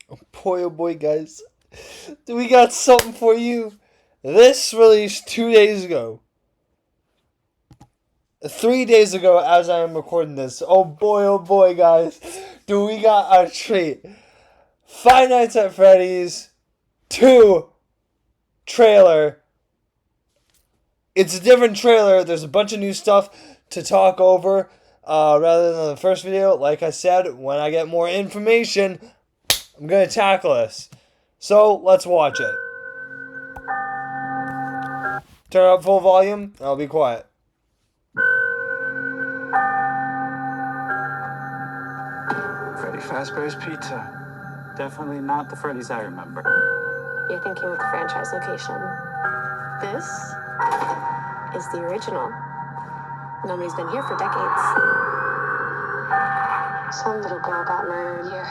Boy, oh boy, guys. We got something for you. This released 2 days ago. 3 days ago, as I am recording this. Oh boy, guys. Do we got a treat. Five Nights at Freddy's 2 trailer. It's a different trailer. There's a bunch of new stuff to talk over rather than the first video. Like I said, when I get more information, I'm going to tackle this. So, let's watch it. Turn up full volume. I'll be quiet. Freddy Fazbear's Pizza. Definitely not the Freddy's I remember. You're thinking of the franchise location. This is the original. Nobody's been here for decades. Some little girl got murdered here.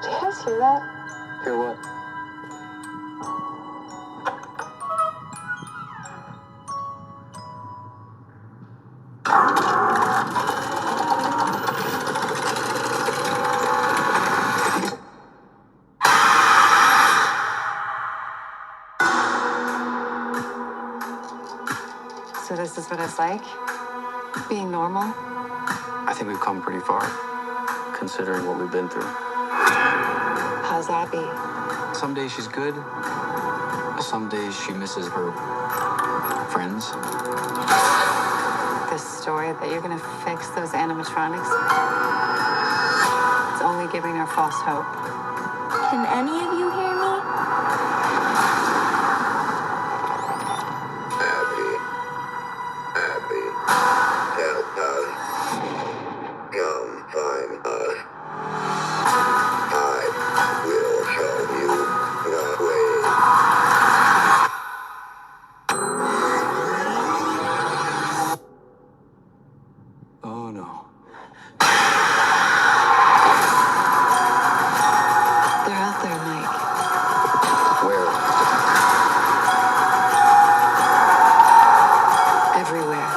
Do you guys hear that? Hear what? So this is what it's like? Being normal? I think we've come pretty far, considering what we've been through. How's that be? Some days she's good. Some days she misses her friends. This story that you're gonna fix those animatronics? It's only giving her false hope. Can any of you hear me? Come find us. I will show you the way. Oh no. They're out there, Mike. Where? Everywhere.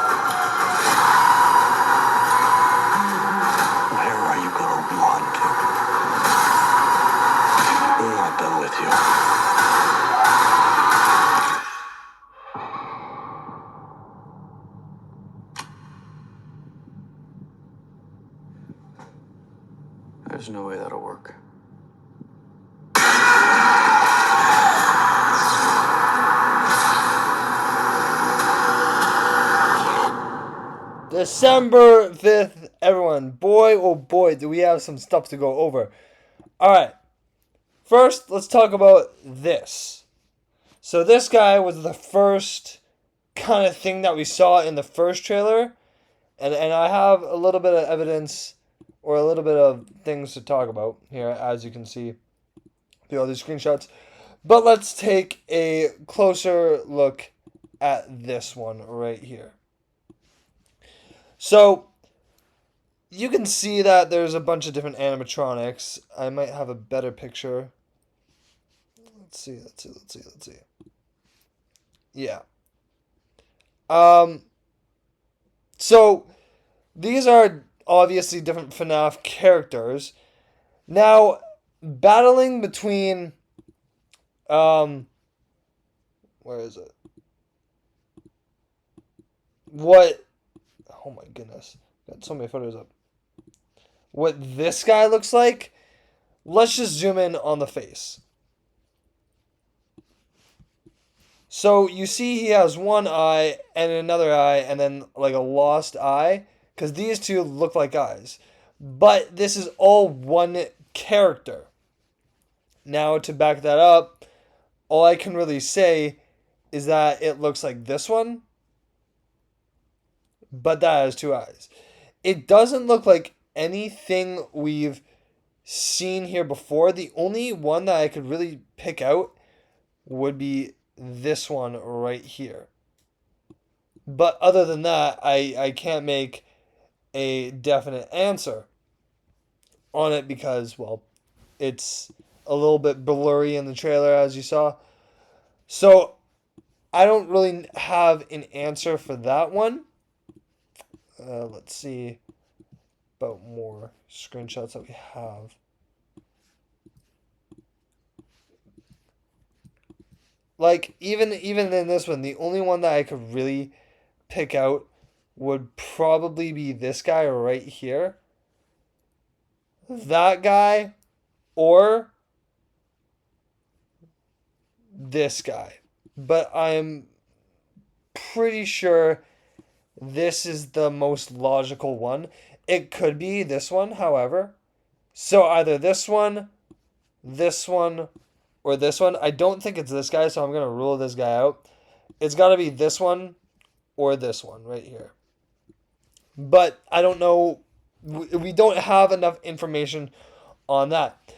Where are you gonna run to? I'm not done with you. There's no way that'll work. December 5th, everyone. Boy, oh boy, do we have some stuff to go over. Alright. First, let's talk about this. So this guy was the first kind of thing that we saw in the first trailer. And I have a little bit of evidence or a little bit of things to talk about here, as you can see through all these screenshots. But let's take a closer look at this one right here. So, you can see that there's a bunch of different animatronics. I might have a better picture. Let's see. Yeah. So, these are obviously different FNAF characters. Now, battling between, where is it? Oh my goodness. Got so many photos up. What this guy looks like, let's just zoom in on the face. So you see he has one eye and another eye and then like a lost eye. Because these two look like eyes. But this is all one character. Now to back that up, all I can really say is that it looks like this one. But that has two eyes. It doesn't look like anything we've seen here before. The only one that I could really pick out would be this one right here. But other than that, I can't make a definite answer on it because, well, it's a little bit blurry in the trailer, as you saw. So I don't really have an answer for that one. Let's see. about more screenshots that we have. Like, even in this one, the only one that I could really pick out would probably be this guy right here. That guy, or this guy. But I'm pretty sure this is the most logical one. It could be this one, however. So either this one, or this one. I don't think it's this guy, so I'm going to rule this guy out. It's got to be this one or this one right here. But I don't know. We don't have enough information on that.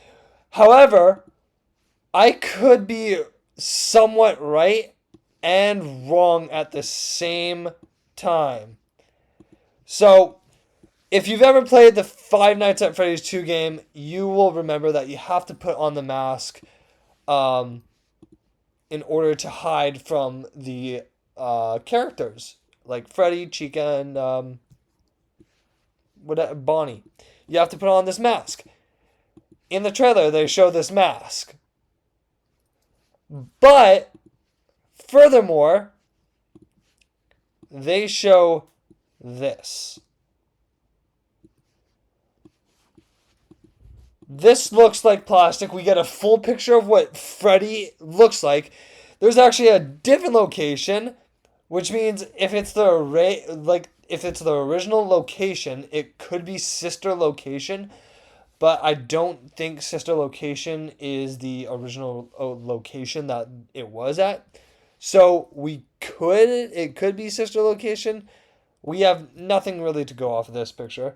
However, I could be somewhat right and wrong at the same time. So, if you've ever played the Five Nights at Freddy's 2 game, you will remember that you have to put on the mask in order to hide from the characters like Freddy, Chica, and Bonnie. You have to put on this mask. In the trailer, they show this mask. But, furthermore, they show this. This looks like plastic. We get a full picture of what Freddy looks like. There's actually a different location, which means if it's the original location, it could be sister location, but I don't think sister location is the original location that it was at. So it could be sister location. We have nothing really to go off of this picture.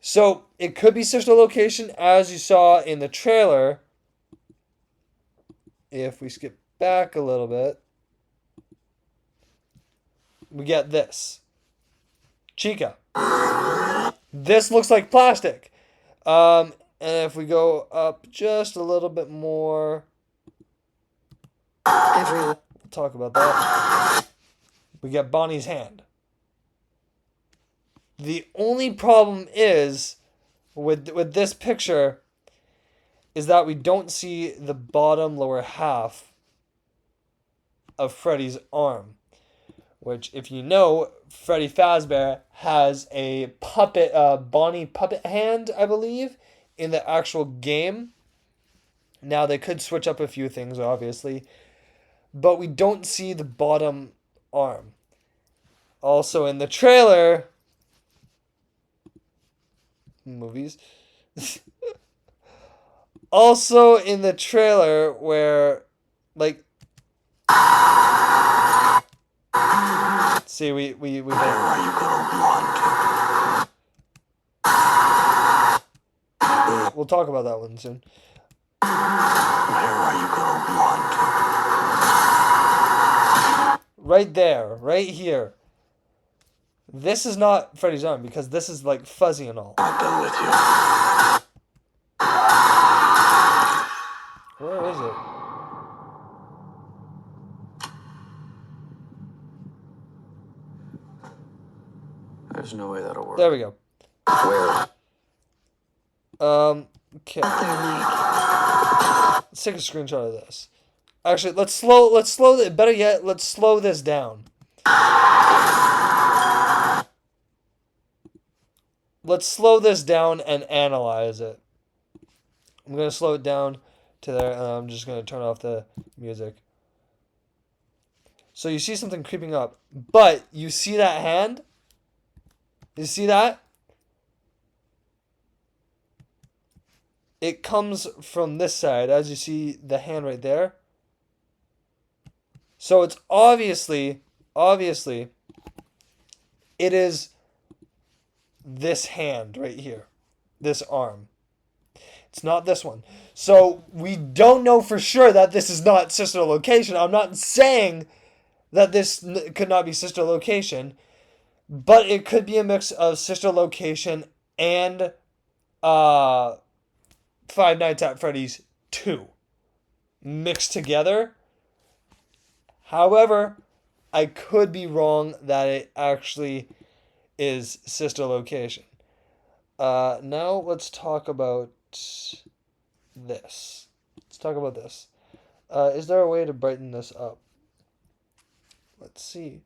So it could be sister location, as you saw in the trailer. If we skip back a little bit, we get this. Chica. This looks like plastic. And if we go up just a little bit more, we'll talk about that. We get Bonnie's hand. The only problem is with this picture is that we don't see the bottom lower half of Freddy's arm, which, if you know, Freddy Fazbear has a puppet, Bonnie puppet hand, I believe, in the actual game. Now, they could switch up a few things, obviously, but we don't see the bottom arm. Also, in the trailer, movies, also in the trailer where, like, see, we where are you gonna run to? We'll talk about that one soon. Where are you gonna run to? Right there, right here. This is not Freddy's arm because this is like fuzzy and all. I'm done with you. Where is it? There's no way that'll work. There we go. Where? Okay. Let's take a screenshot of this. Actually, let's slow better yet, let's slow this down. Let's slow this down and analyze it. I'm going to slow it down to there, and I'm just going to turn off the music. So you see something creeping up, but you see that hand? You see that? It comes from this side, as you see the hand right there. So it's obviously, it is this hand right here, this arm. It's not this one. So we don't know for sure that this is not sister location. I'm not saying that this could not be sister location, but it could be a mix of sister location and Five Nights at Freddy's 2 mixed together. However, I could be wrong that it actually is sister location. Now let's talk about this. Let's talk about this. Is there a way to brighten this up? Let's see.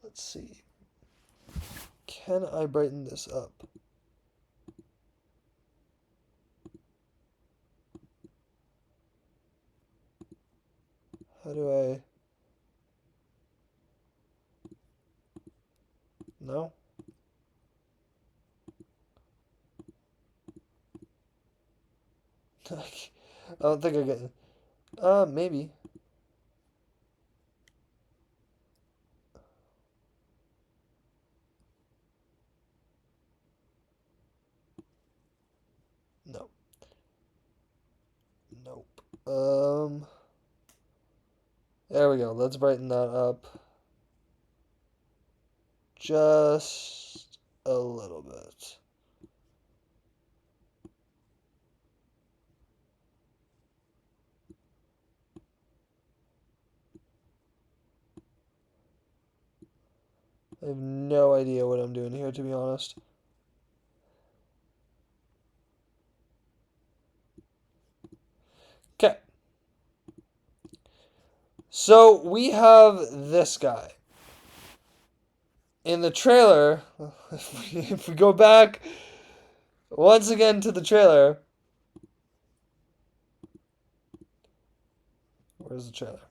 Let's see. Can I brighten this up? How do I... No? I don't think I get it. Maybe. No. Nope. There we go. Let's brighten that up. Just a little bit. I have no idea what I'm doing here, to be honest. Okay. So we have this guy. In the trailer, if we go back once again to the trailer. Where's the trailer?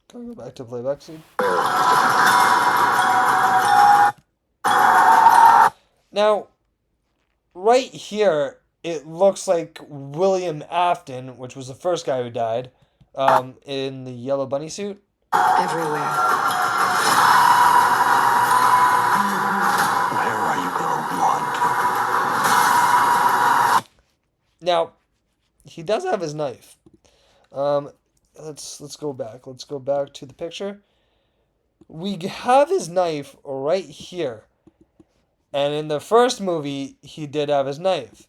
Can I go back to playback scene? Now, right here, it looks like William Afton, which was the first guy who died, in the yellow bunny suit. Everywhere. Where are you gonna want? Now, he does have his knife. Let's go back. Let's go back to the picture. We have his knife right here. And in the first movie, he did have his knife.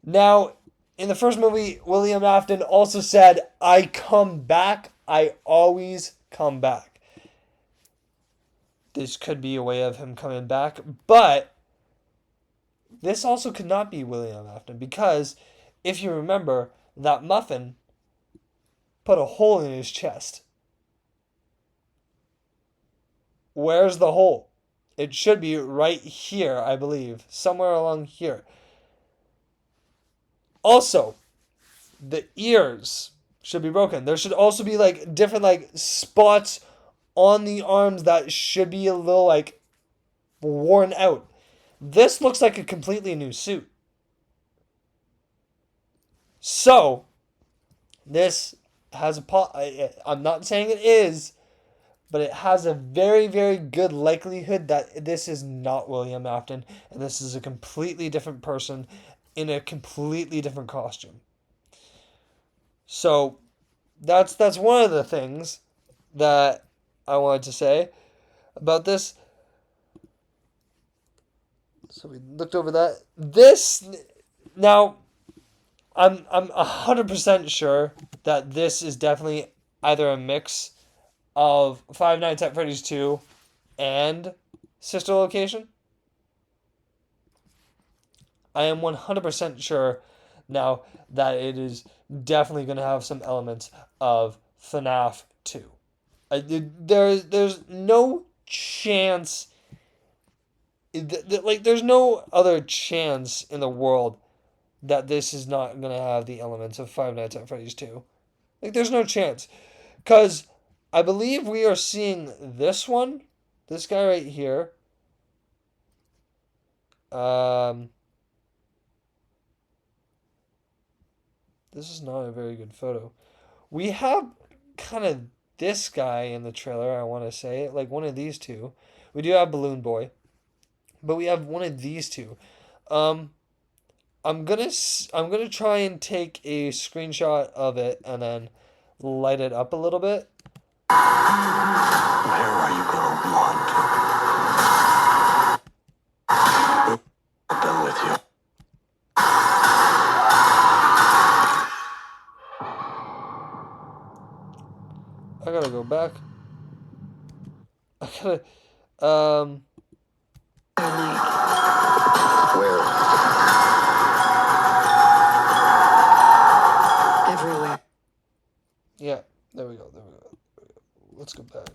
Now, in the first movie, William Afton also said, "I come back. I always come back." This could be a way of him coming back, but this also could not be William Afton because, if you remember, that muffin put a hole in his chest. Where's the hole? It should be right here, I believe. Somewhere along here. Also, the ears should be broken. There should also be like different like spots on the arms that should be a little like worn out. This looks like a completely new suit. So, this has I'm not saying it is, but it has a very, very good likelihood that this is not William Afton, and this is a completely different person in a completely different costume. So, that's one of the things that I wanted to say about this. So we looked over that. This now, I'm 100% sure that this is definitely either a mix of Five Nights at Freddy's 2 and Sister Location. I am 100% sure now that it is definitely going to have some elements of FNAF 2. There's no chance, there's no other chance in the world that this is not going to have the elements of Five Nights at Freddy's 2. Like, there's no chance. Because I believe we are seeing this one, this guy right here. This is not a very good photo. We have kind of this guy in the trailer, I want to say. Like one of these two. We do have Balloon Boy. But we have one of these two. I'm gonna try and take a screenshot of it and then light it up a little bit. Where are you gonna want? I'm done with you. I gotta go back. I gotta, Where? Everywhere. yeah, there we go, there we go. Let's go back.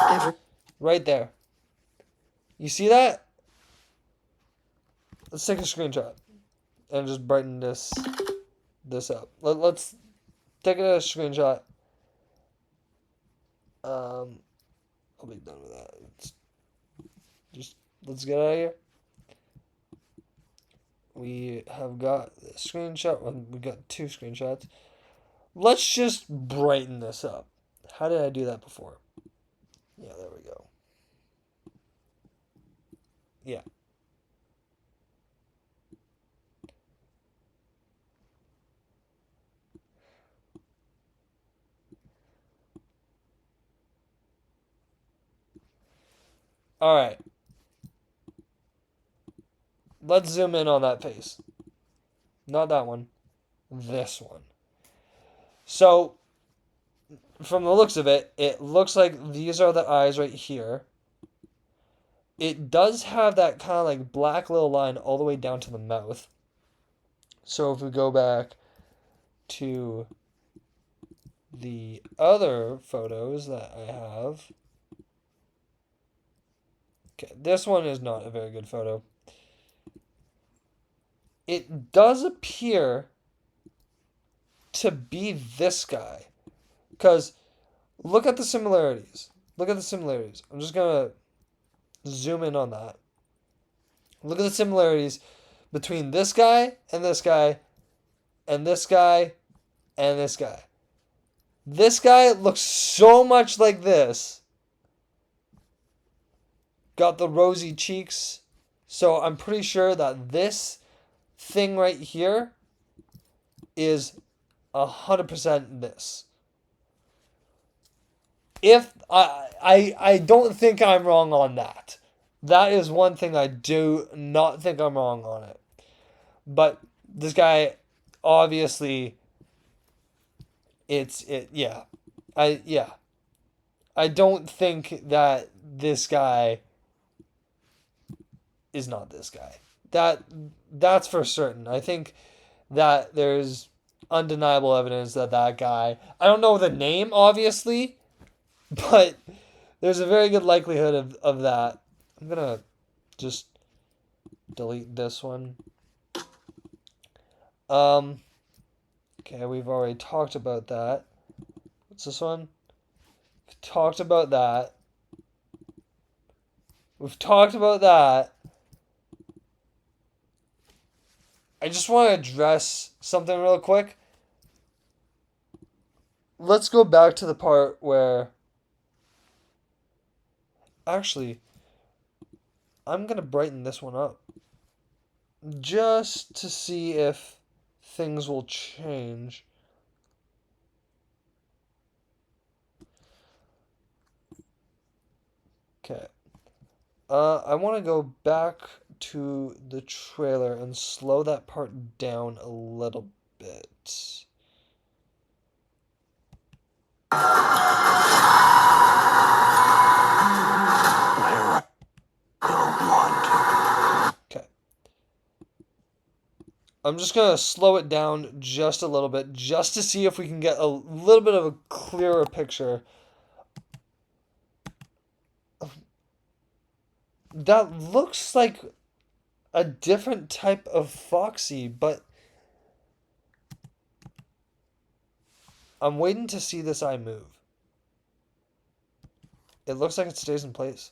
Every. Right there. You see that? Let's take a screenshot and just brighten this up. Let's take a screenshot. I'll be done with that. Let's get out of here. We have got a screenshot. Well, we got 2 screenshots. Let's just brighten this up. How did I do that before? Yeah, there we go. Yeah. All right. Let's zoom in on that face. Not that one. This one. So, from the looks of it, it looks like these are the eyes right here. It does have that kind of like black little line all the way down to the mouth. So if we go back to the other photos that I have. Okay, this one is not a very good photo. It does appear to be this guy. Because look at the similarities. Look at the similarities. I'm just going to zoom in on that. Look at the similarities between this guy and this guy and this guy and this guy. This guy looks so much like this. Got the rosy cheeks. So I'm pretty sure that this thing right here is 100% this. If I don't think I'm wrong on that. That is one thing I do not think I'm wrong on it. But this guy, obviously, yeah. I don't think that this guy is not this guy. That's for certain. I think that there's undeniable evidence that that guy, I don't know the name, obviously, but there's a very good likelihood of that. I'm going to just delete this one. Okay, we've already talked about that. What's this one? We've talked about that. We've talked about that. I just want to address something real quick. Let's go back to the part where... Actually, I'm going to brighten this one up. Just to see if things will change. Okay. I want to go back to the trailer and slow that part down a little bit. Okay. I'm just going to slow it down just a little bit, just to see if we can get a little bit of a clearer picture. That looks like a different type of Foxy, but I'm waiting to see this eye move. It looks like it stays in place.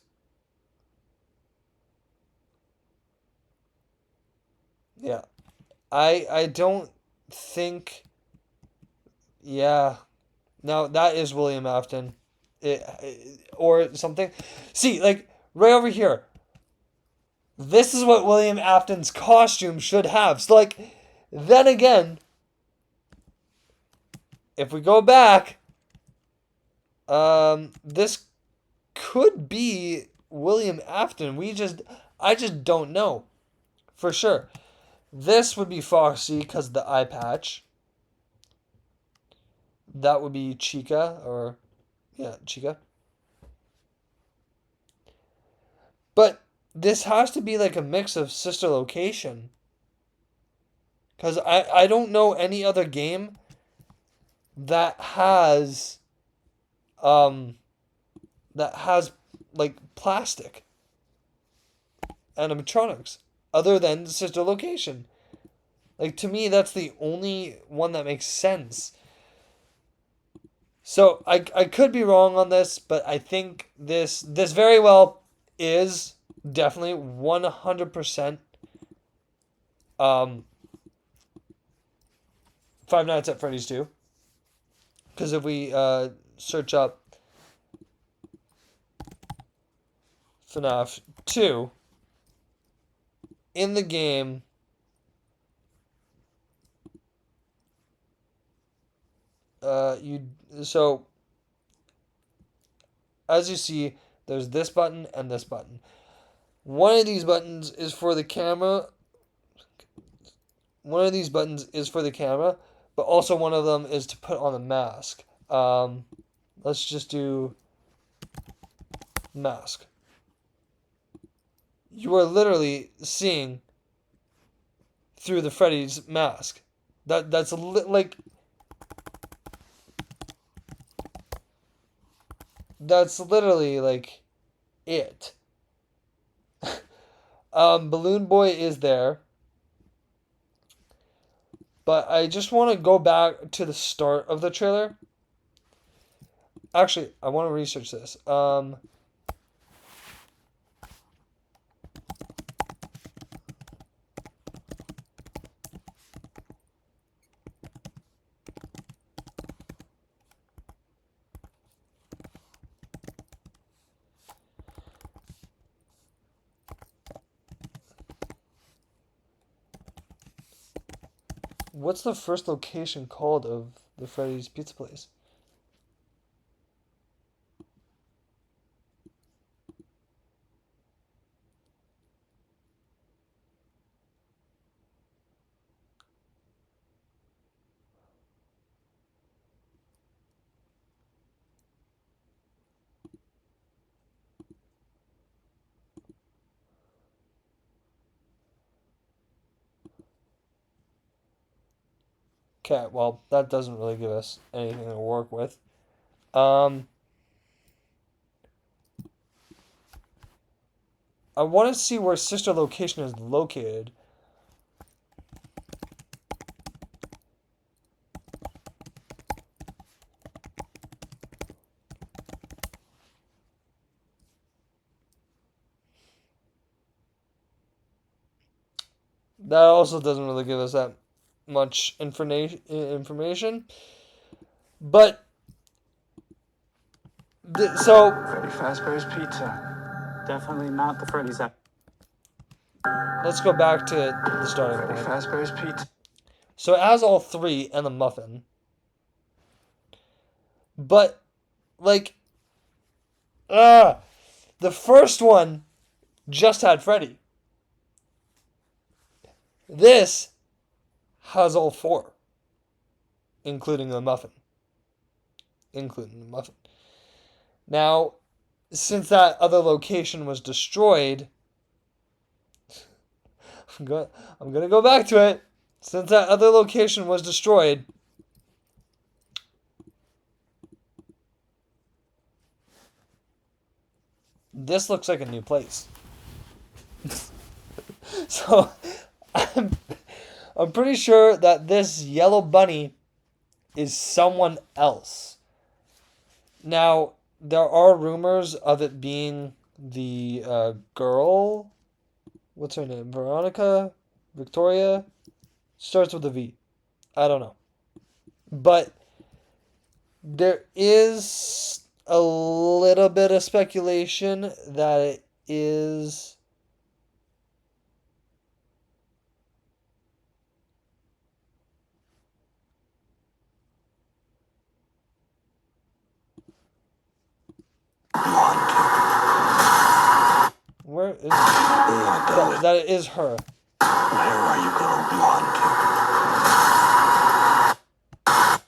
Yeah. I don't think... Yeah. No, that is William Afton. Or something. See, like, right over here. This is what William Afton's costume should have. So, like, then again, if we go back, this could be William Afton. I just don't know for sure. This would be Foxy because of the eye patch. That would be Chica, or Yeah, Chica. But this has to be like a mix of Sister Location. Because I don't know any other game that has like plastic animatronics other than Sister Location. Like, to me, that's the only one that makes sense. So I could be wrong on this, but I think this very well is definitely 100% Five Nights at Freddy's 2. Because if we search up FNAF 2 in the game, so as you see, there's this button and this button. One of these buttons is for the camera. One of these buttons is for the camera, but also one of them is to put on the mask. Let's just do mask. You are literally seeing through the Freddy's mask. That's like that's literally like it. Balloon Boy is there. But I just want to go back to the start of the trailer. Actually, I want to research this. What's the first location called of the Freddy's Pizza Place? Okay, well, that doesn't really give us anything to work with. I want to see where Sister Location is located. That also doesn't really give us that much information. But, so... Freddy Fazbear's Pizza. Definitely not the Freddy's app. Let's go back to the starting Freddy point. Fazbear's Pizza. So it has all three and the muffin. But, like... the first one just had Freddy. This has all four, including the muffin. Now, since that other location was destroyed, I'm gonna go back to it. Since that other location was destroyed, this looks like a new place. So, I'm pretty sure that this yellow bunny is someone else. Now, there are rumors of it being the girl. What's her name? Veronica? Victoria? Starts with a V. I don't know. But there is a little bit of speculation that it is... Where is it? That it is her. Where are you going?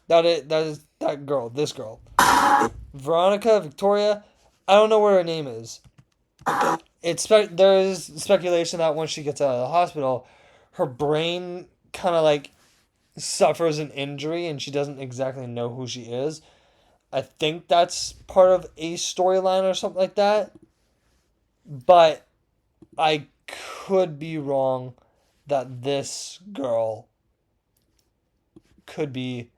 That is that girl. This girl. Veronica, Victoria, I don't know what her name is. There is speculation that once she gets out of the hospital, her brain kind of like suffers an injury and she doesn't exactly know who she is. I think that's part of a storyline or something like that. But I could be wrong that this girl could be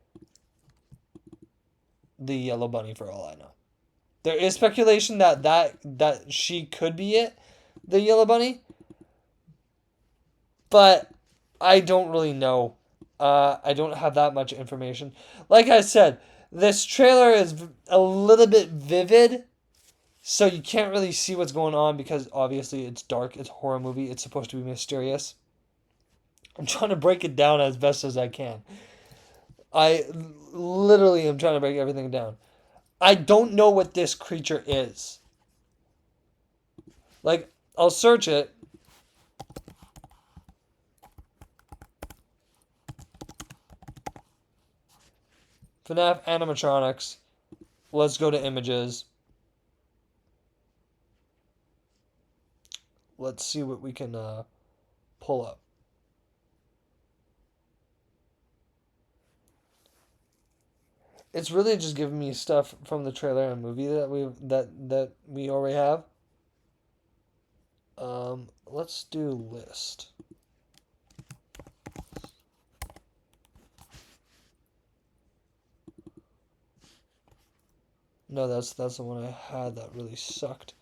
the Yellow Bunny for all I know. There is speculation that she could be the Yellow Bunny, but I don't really know. I don't have that much information. Like I said, this trailer is a little bit vivid, so you can't really see what's going on because obviously it's dark. It's a horror movie. It's supposed to be mysterious. I'm trying to break it down as best as I can. I literally am trying to break everything down. I don't know what this creature is. Like, I'll search it. FNAF animatronics. Let's go to images. Let's see what we can pull up. It's really just giving me stuff from the trailer and movie that we already have. Let's do list. No, that's the one I had that really sucked.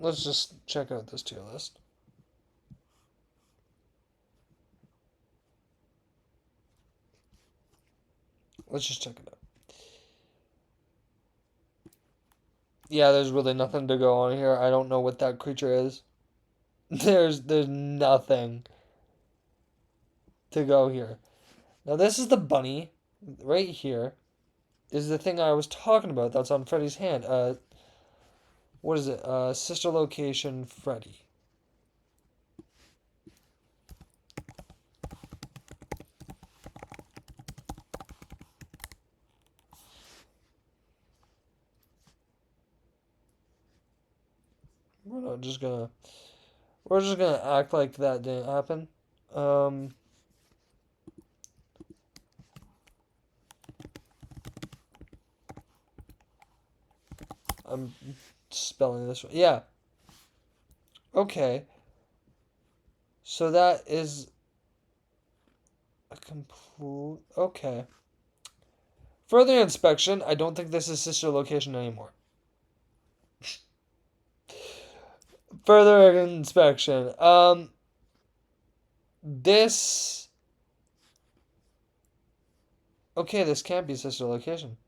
Let's just check out this tier list. Let's just check it out. Yeah, there's really nothing to go on here. I don't know what that creature is. There's nothing to go here. Now this is the bunny right here. Is the thing I was talking about that's on Freddy's hand. What is it? Sister location Freddy. We're just gonna act like that didn't happen. I'm spelling this right. Yeah. Okay. So that is a complete. Okay. Further inspection. I don't think this is sister location anymore. Further inspection. This. Okay, this can't be sister location.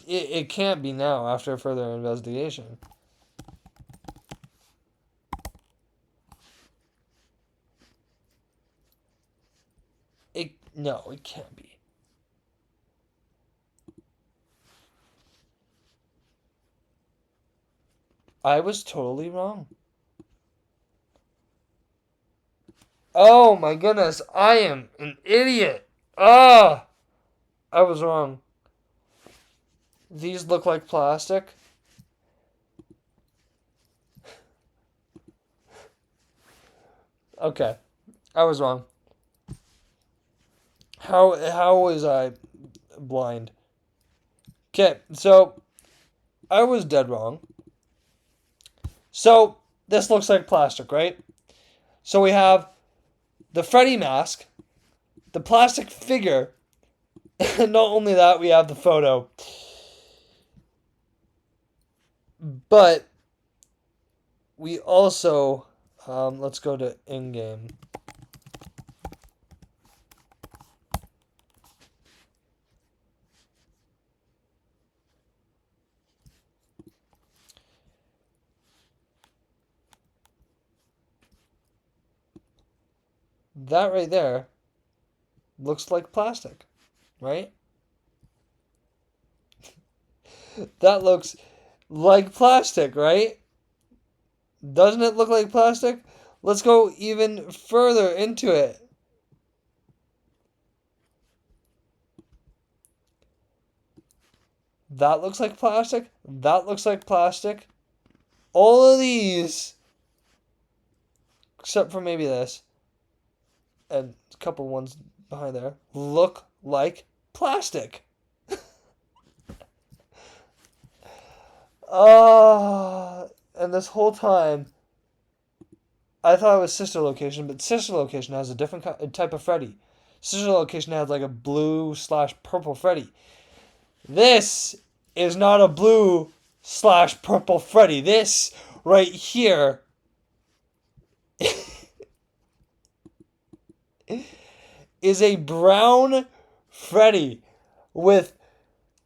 It can't be now after further investigation. No, it can't be. I was totally wrong. Oh my goodness, I am an idiot. Ah, I was wrong. These look like plastic. Okay, I was wrong. How was I blind? Okay, so I was dead wrong. So this looks like plastic, right? So we have the Freddy mask, the plastic figure, and not only that, we have the photo. But we also, let's go to in-game. that right there looks like plastic, right? That looks like plastic, right? Doesn't it look like plastic? Let's go even further into it. That looks like plastic. That looks like plastic. All of these, except for maybe this, and a couple ones behind there, look like plastic. And this whole time, I thought it was Sister Location, but Sister Location has a different type of Freddy. Sister Location has like a blue/purple Freddy. This is not a blue/purple Freddy. This right here is a brown Freddy with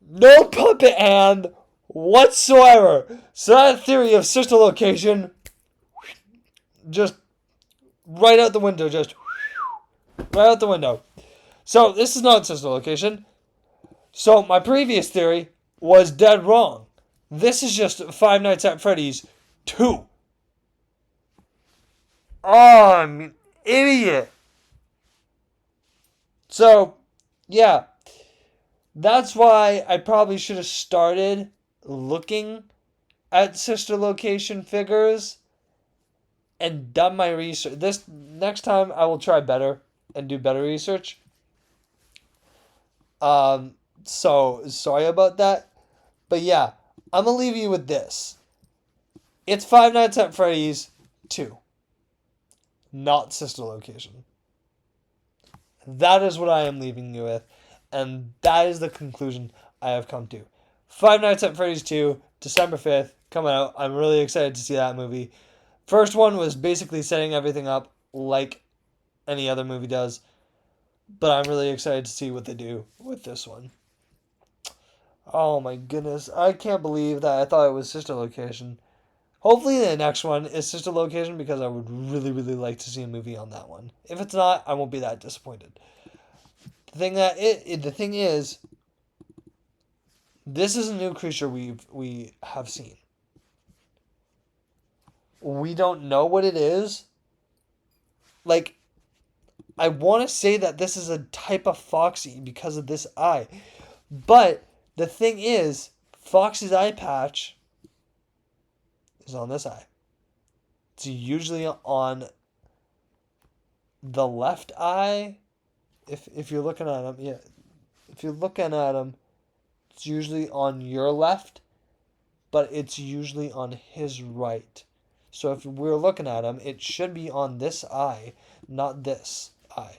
no puppet hand whatsoever. So that theory of Sister Location, just right out the window. Just right out the window. So this is not Sister Location. So my previous theory was dead wrong. This is just Five Nights at Freddy's 2. Oh, I'm an idiot. So, yeah. That's why I probably should have started looking at Sister Location figures and done my research. This next time I will try better and do better research. So sorry about that. But yeah, I'm gonna leave you with this. It's Five Nights at Freddy's 2. Not Sister Location. That is what I am leaving you with. And that is the conclusion I have come to. Five Nights at Freddy's 2, December 5th, coming out. I'm really excited to see that movie. First one was basically setting everything up like any other movie does. But I'm really excited to see what they do with this one. Oh my goodness. I can't believe that I thought it was Sister Location. Hopefully the next one is Sister Location because I would really, really like to see a movie on that one. If it's not, I won't be that disappointed. The thing is, this is a new creature we have seen. We don't know what it is. Like, I want to say that this is a type of Foxy because of this eye. But the thing is, Foxy's eye patch is on this eye. It's usually on the left eye. If you're looking at him, yeah. If you're looking at him, it's usually on your left, but it's usually on his right. So if we're looking at him, it should be on this eye, not this eye.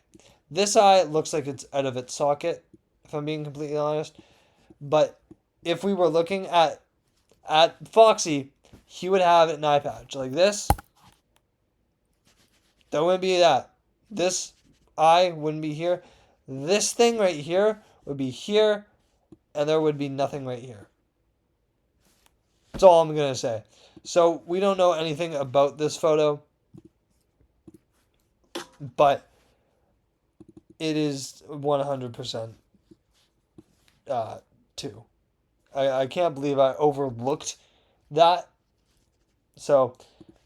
This eye looks like it's out of its socket, if I'm being completely honest. But if we were looking at Foxy, he would have an eye patch like this. There wouldn't be that. This eye wouldn't be here. This thing right here would be here, and there would be nothing right here. That's all I'm going to say. So we don't know anything about this photo, but it is 100% 2. I can't believe I overlooked that. So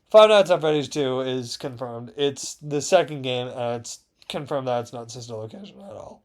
Five Nights at Freddy's 2 is confirmed. It's the second game, and it's confirmed that it's not Sister Location at all.